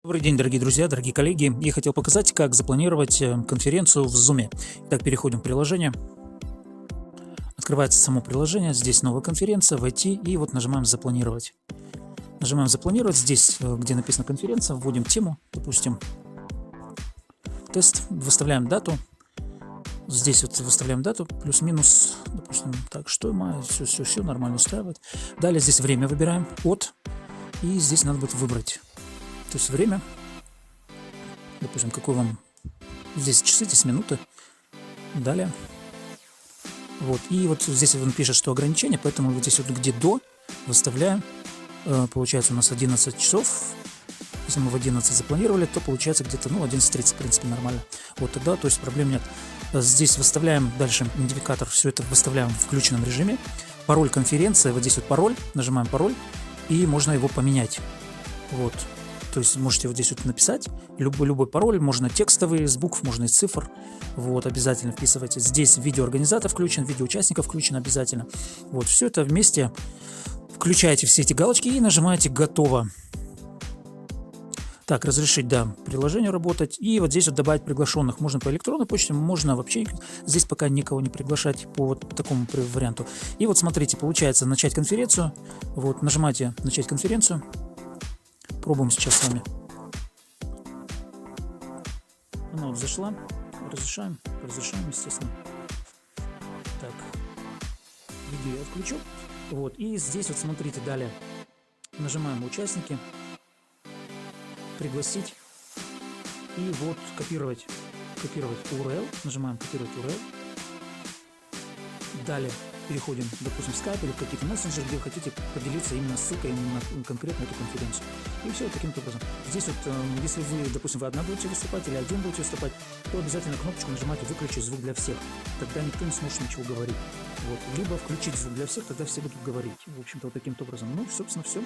Добрый день, дорогие друзья, дорогие коллеги. Я хотел показать, как запланировать конференцию в Zoom. Итак, переходим в приложение. Открывается само приложение. Здесь новая конференция, войти и вот нажимаем «Запланировать». Нажимаем «Запланировать». Здесь, где написано «Конференция», вводим тему, допустим, тест, выставляем дату. Здесь вот выставляем дату, плюс-минус, допустим, так, 6 мая, все нормально устраивает. Далее здесь время выбираем от, и здесь надо будет выбрать. То есть время, допустим, какой вам, здесь часы, здесь минуты, далее. Вот, и вот здесь он пишет, что ограничение, поэтому вот здесь вот где до выставляем, получается у нас 11 часов, если мы в 11 запланировали, то получается где-то, 11:30, в принципе, нормально. Вот тогда, то есть проблем нет. Здесь выставляем дальше идентификатор, все это выставляем в включенном режиме. Пароль конференции, вот здесь вот пароль, нажимаем пароль, и можно его поменять. Вот. То есть можете вот здесь вот написать любой пароль, можно текстовый, с букв, можно из цифр. Вот, обязательно вписывайте. Здесь видеоорганизатор включен, видеоучастников включен обязательно. Вот, все это вместе включаете все эти галочки и нажимаете «Готово». Так, разрешить, да, приложению работать. И вот здесь вот добавить приглашенных. Можно по электронной почте, можно вообще здесь пока никого не приглашать по вот такому варианту. И вот смотрите, получается начать конференцию. Вот, нажимаете «Начать конференцию». Пробуем сейчас с вами. Она вот зашла. Разрешаем, естественно. Так, видео я отключу. Вот, и здесь вот смотрите, далее нажимаем «Участники», «Пригласить», и вот копировать URL, нажимаем «Копировать URL». Далее переходим, допустим, в Skype или в какие-то мессенджеры, где вы хотите поделиться именно ссылкой на конкретно эту конференцию. И все таким-то образом. Здесь вот, если вы, допустим, вы одна будете выступать или один будете выступать, то обязательно кнопочку нажимаете «Выключить звук для всех». Тогда никто не сможет ничего говорить. Вот. Либо включить звук для всех, тогда все будут говорить. В общем-то, вот таким-то образом. Ну, собственно, все.